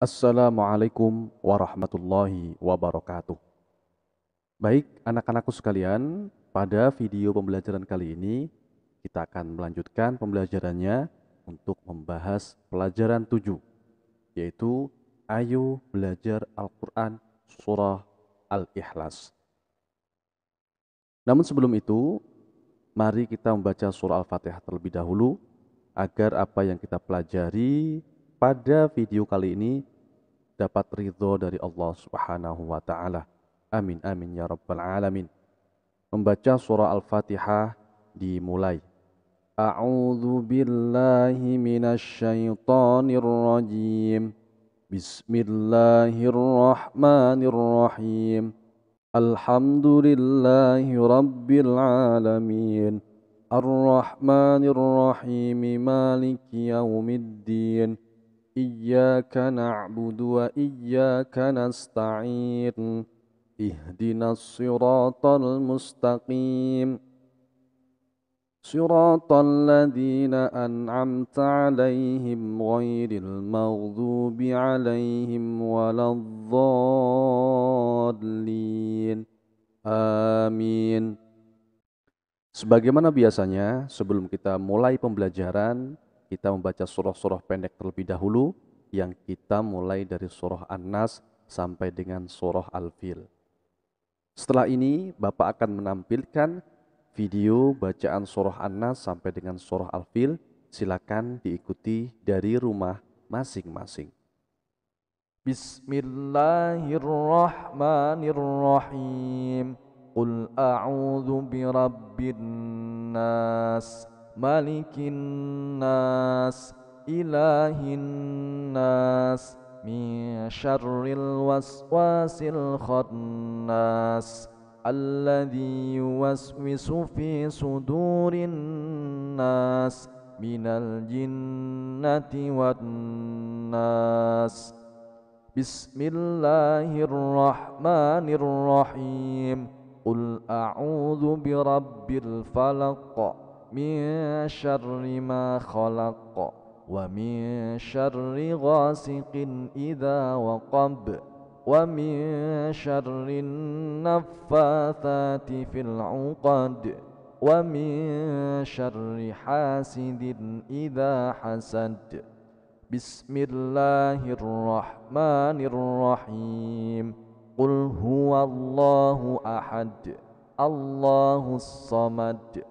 Assalamualaikum warahmatullahi wabarakatuh. Baik, anak-anakku sekalian, pada video pembelajaran kali ini kita akan melanjutkan pembelajarannya untuk membahas pelajaran 7, yaitu Ayo Belajar Al-Quran Surah Al-Ikhlas. Namun sebelum itu, mari kita membaca surah Al-Fatihah terlebih dahulu agar apa yang kita pelajari pada video kali ini dapat ridho dari Allah Subhanahu wa taala. Amin amin ya rabbal alamin. Membaca surah Al-Fatihah dimulai. A'udzu billahi minasyaitonir rajim. Bismillahirrahmanirrahim. Alhamdulillahi rabbil alamin. Ar-Rahmanir Rahim. Maliki yaumiddin. إياك نعبد وإياك نستعين اهدنا الصراط المستقيم صراط الذين أنعمت عليهم غير المغضوب عليهم ولا الضالين آمين. Sebagaimana biasanya, sebelum kita mulai pembelajaran, kita membaca surah-surah pendek terlebih dahulu, yang kita mulai dari surah An-Nas sampai dengan surah Al-Fil. Setelah ini, Bapak akan menampilkan video bacaan surah An-Nas sampai dengan surah Al-Fil. Silakan diikuti dari rumah masing-masing. Bismillahirrahmanirrahim. Qul a'udzu birabbin nas, malikin nas, ilahin nas, min syarril waswasil khannas, alladzi yuwaswisu fi sudurin nas, minal jinnati wan nas. Bismillahirrahmanirrahim. Qul a'udzu birabbil falaq, min syarri ma khalaq, wa min syarri ghasiqin idza waqab, wa min syarri naffatsati fil 'uqad, wa min syarri hasidin idza hasad. Bismillahirrahmanirrahim. Qul huwallahu ahad, Allahus samad,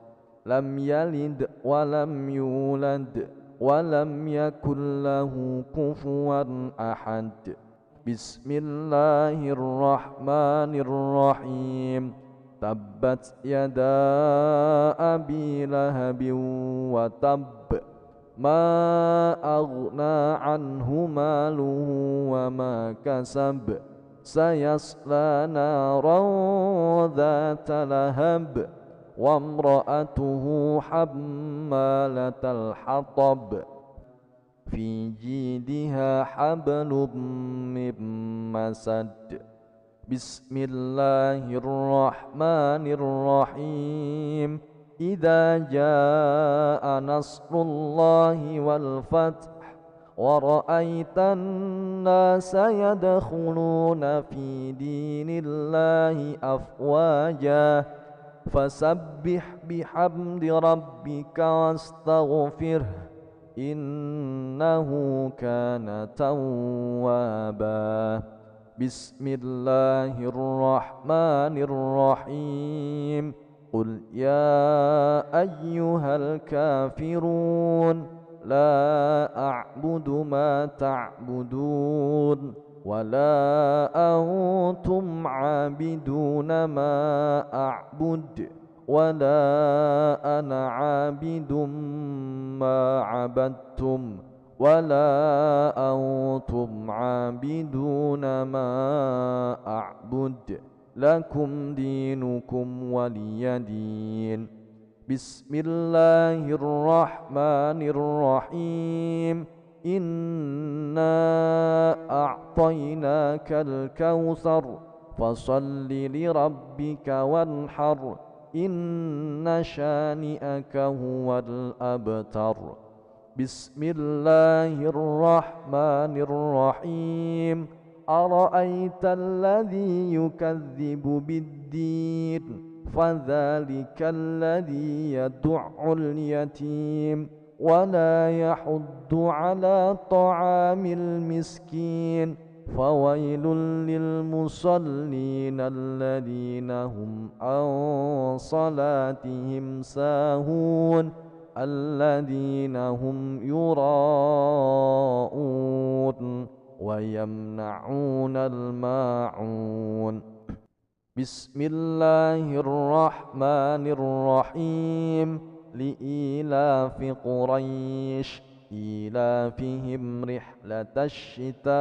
lam yalid wa lam yulad wa lam yakul lahu kufuwan ahad. Bismillahirrahmanirrahim. Tabbat yada abi lahabin wa tabb, ma aghna anhu maluhu wa ma kasab, sayasla naran dhata lahab, wa imra'atuhu hammalatal hatab, fi jidha hablum min masad. Bismillahirrahmanirrahim. إذا جاء نصر الله والفتح ورأيت الناس يدخلون في دين الله أفواجا فسبح بحمد ربك واستغفره إنه كان توابا. بسم الله الرحمن الرحيم. قل يا أيها الكافرون لا أعبد ما تعبدون ولا أنتم عابدون ما أعبد ولا أنا عابد ما عبدتم ولا أنتم عابدون ما أعبد lakum dinukum waliyadin. Bismillahirrahmanirrahim. Inna a'tainakal kautsar fasalli lirabbika wanhar, inna syani'aka huwal abtar. Bismillahirrahmanirrahim. Ara'aital ladzi yukadzibu biddin, fadzalikal ladzi yad'ul yatim wa la yahuddu ala ta'amil miskin. Fawailul lil musallin alladzina hum an salatihim sahun alladzina hum yura'un wa yamna'unal ma'un. Bismillahirrahmanirrahim. Li'ilafi Quraisy إيلافهم رحلة الشتاء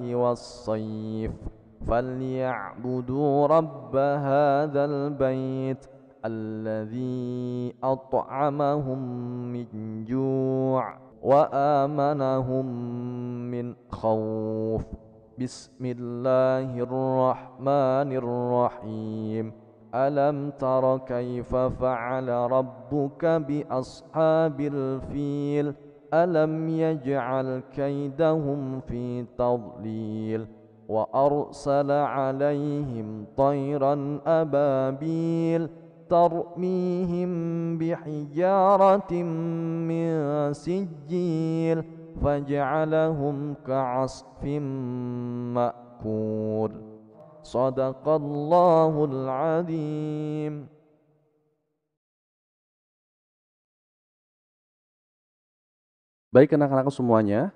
والصيف فليعبدوا رب هذا البيت الذي أطعمهم من جوع وآمنهم من خوف. بسم الله الرحمن الرحيم. ألم تر كيف فعل ربك بأصحاب الفيل ألم يجعل كيدهم في تضليل وأرسل عليهم طيرا أبابيل ترميهم بحجارة من سجيل فجعلهم كعصف مأكول. Sadaqallahul Azim. Baik anak-anak semuanya,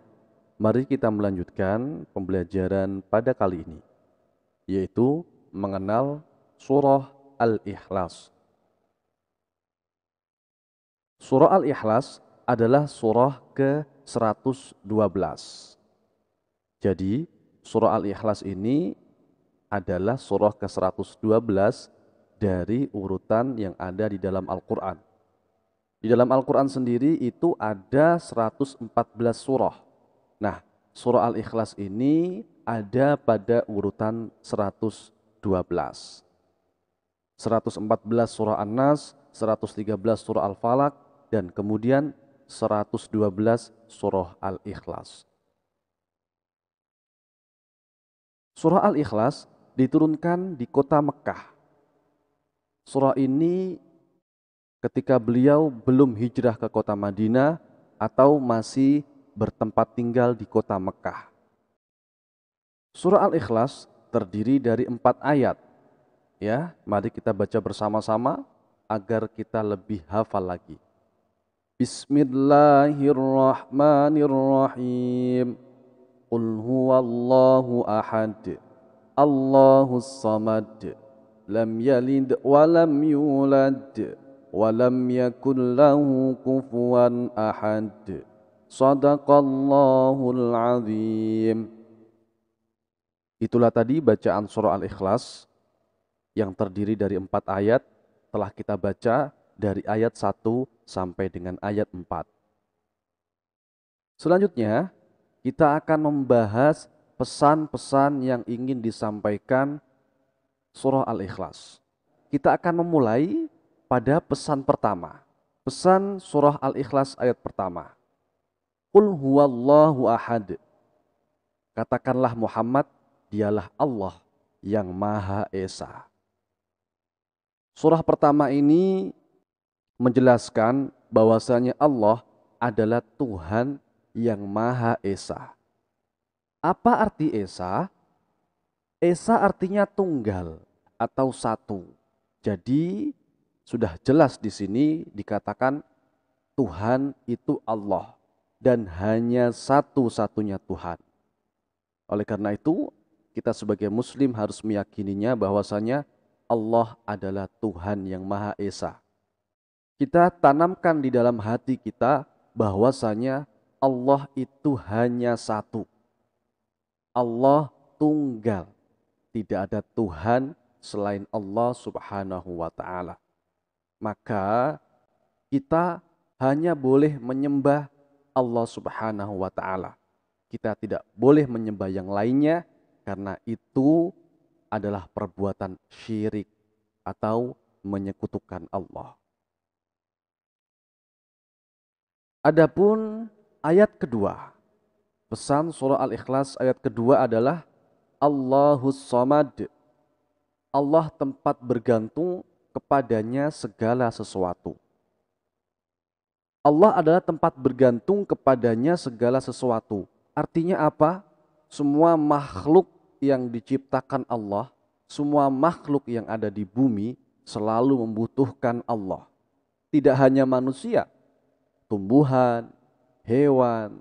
mari kita melanjutkan pembelajaran pada kali ini, yaitu mengenal surah Al-Ikhlas. Surah Al-Ikhlas adalah surah ke-112. Jadi, surah Al-Ikhlas ini adalah surah ke-112 dari urutan yang ada di dalam Al-Quran. Di dalam Al-Quran sendiri itu ada 114 surah. Nah, surah Al-Ikhlas ini ada pada urutan 112. 114 surah An-Nas, 113 surah Al-Falaq, dan kemudian 112 surah Al-Ikhlas. Surah Al-Ikhlas diturunkan di kota Mekah. Surah ini ketika beliau belum hijrah ke kota Madinah atau masih bertempat tinggal di kota Mekah. Surah Al-Ikhlas terdiri dari 4 ayat. Ya, mari kita baca bersama-sama agar kita lebih hafal lagi. Bismillahirrahmanirrahim. Qul huwallahu ahad. Allahus samad, lam yalid wa lam yulad wa lam yakul lahu kufuwan ahad. Sadaqallahul azim. Itulah tadi bacaan surah Al-Ikhlas yang terdiri dari 4 ayat, telah kita baca dari ayat 1 sampai dengan ayat 4. Selanjutnya kita akan membahas pesan-pesan yang ingin disampaikan surah Al-Ikhlas. Kita akan memulai pada pesan pertama. Pesan surah Al-Ikhlas ayat pertama. Qul huwallahu ahad. Katakanlah Muhammad, dialah Allah yang Maha Esa. Surah pertama ini menjelaskan bahwasanya Allah adalah Tuhan yang Maha Esa. Apa arti Esa? Esa artinya tunggal atau satu. Jadi sudah jelas di sini dikatakan Tuhan itu Allah dan hanya satu-satunya Tuhan. Oleh karena itu, kita sebagai muslim harus meyakininya bahwasanya Allah adalah Tuhan yang Maha Esa. Kita tanamkan di dalam hati kita bahwasanya Allah itu hanya satu. Allah tunggal, tidak ada Tuhan selain Allah Subhanahu wa ta'ala. Maka kita hanya boleh menyembah Allah Subhanahu wa ta'ala. Kita tidak boleh menyembah yang lainnya karena itu adalah perbuatan syirik atau menyekutukan Allah. Adapun ayat kedua, pesan surah Al-Ikhlas ayat kedua adalah Allahus Samad. Allah tempat bergantung kepadanya segala sesuatu. Allah adalah tempat bergantung kepadanya segala sesuatu. Artinya apa? Semua makhluk yang diciptakan Allah, semua makhluk yang ada di bumi selalu membutuhkan Allah. Tidak hanya manusia, tumbuhan, hewan,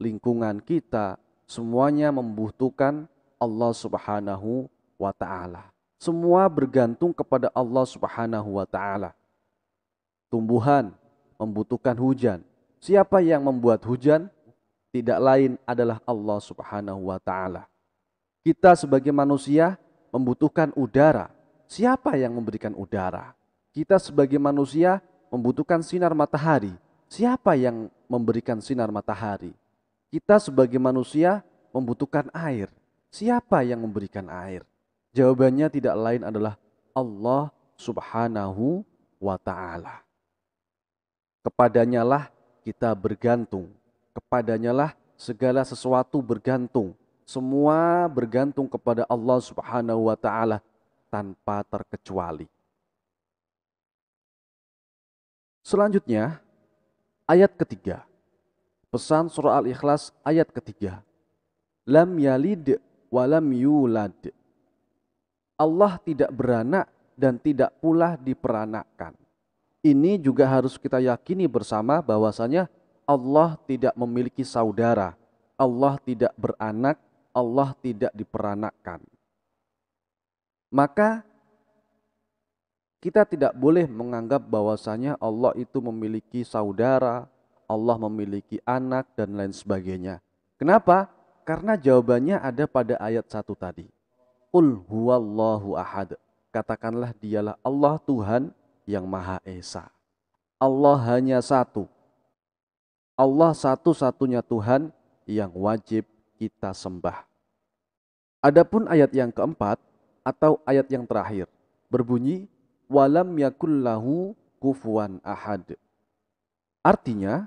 lingkungan kita, semuanya membutuhkan Allah Subhanahu wa Ta'ala. Semua bergantung kepada Allah Subhanahu wa Ta'ala. Tumbuhan membutuhkan hujan. Siapa yang membuat hujan? Tidak lain adalah Allah Subhanahu wa Ta'ala. Kita sebagai manusia membutuhkan udara. Siapa yang memberikan udara? Kita sebagai manusia membutuhkan sinar matahari. Siapa yang memberikan sinar matahari? Kita sebagai manusia membutuhkan air. Siapa yang memberikan air? Jawabannya tidak lain adalah Allah Subhanahu wa Ta'ala. Kepadanyalah kita bergantung. Kepadanyalah segala sesuatu bergantung. Semua bergantung kepada Allah Subhanahu wa Ta'ala tanpa terkecuali. Selanjutnya, ayat ketiga. Pesan surah Al-Ikhlas ayat ketiga. Lam yalid wa lam yulad. Allah tidak beranak dan tidak pula diperanakkan. Ini juga harus kita yakini bersama bahwasanya Allah tidak memiliki saudara. Allah tidak beranak, Allah tidak diperanakkan. Maka kita tidak boleh menganggap bahwasanya Allah itu memiliki saudara, Allah memiliki anak dan lain sebagainya. Kenapa? Karena jawabannya ada pada ayat 1 tadi. Qul huwallahu ahad. Katakanlah dialah Allah Tuhan yang Maha Esa. Allah hanya satu. Allah satu-satunya Tuhan yang wajib kita sembah. Adapun ayat yang keempat atau ayat yang terakhir berbunyi walam yakullahu kufuwan ahad. Artinya,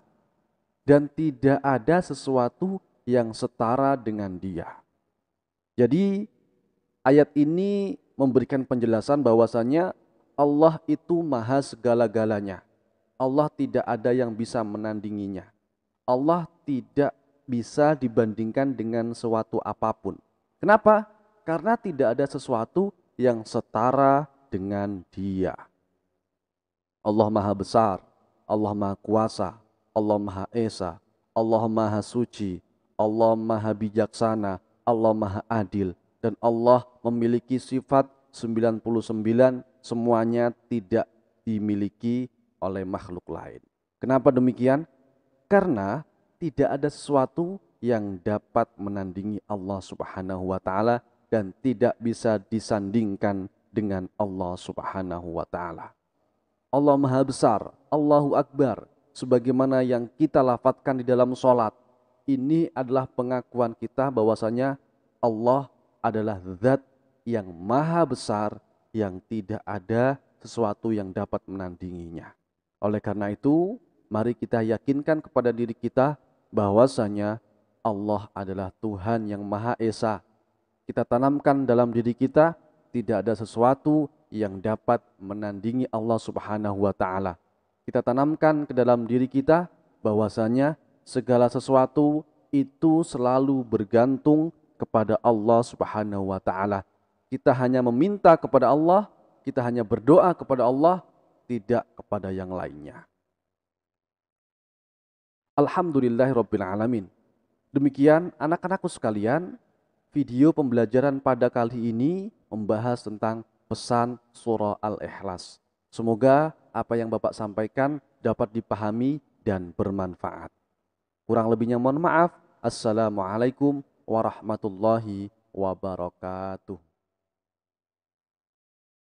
dan tidak ada sesuatu yang setara dengan Dia. Jadi ayat ini memberikan penjelasan bahwasannya Allah itu maha segala-galanya. Allah tidak ada yang bisa menandinginya. Allah tidak bisa dibandingkan dengan suatu apapun. Kenapa? Karena tidak ada sesuatu yang setara dengan Dia. Allah maha besar, Allah maha kuasa, Allah maha esa, Allah maha suci, Allah maha bijaksana, Allah maha adil. Dan Allah memiliki sifat 99 semuanya tidak dimiliki oleh makhluk lain. Kenapa demikian? Karena tidak ada sesuatu yang dapat menandingi Allah Subhanahu wa Ta'ala dan tidak bisa disandingkan dengan Allah Subhanahu wa Ta'ala. Allah Maha Besar, Allahu Akbar, sebagaimana yang kita lafadzkan di dalam sholat. Ini adalah pengakuan kita bahwasanya Allah adalah zat yang maha besar yang tidak ada sesuatu yang dapat menandinginya. Oleh karena itu, mari kita yakinkan kepada diri kita bahwasanya Allah adalah Tuhan yang Maha Esa. Kita tanamkan dalam diri kita tidak ada sesuatu yang dapat menandingi Allah Subhanahu wa Ta'ala. Kita tanamkan ke dalam diri kita bahwasanya segala sesuatu itu selalu bergantung kepada Allah Subhanahu wa Ta'ala. Kita hanya meminta kepada Allah, kita hanya berdoa kepada Allah, tidak kepada yang lainnya. Alhamdulillahirabbil alamin. Demikian anak-anakku sekalian, video pembelajaran pada kali ini membahas tentang pesan surah Al-Ikhlas. Semoga apa yang Bapak sampaikan dapat dipahami dan bermanfaat. Kurang lebihnya mohon maaf. Assalamualaikum warahmatullahi wabarakatuh.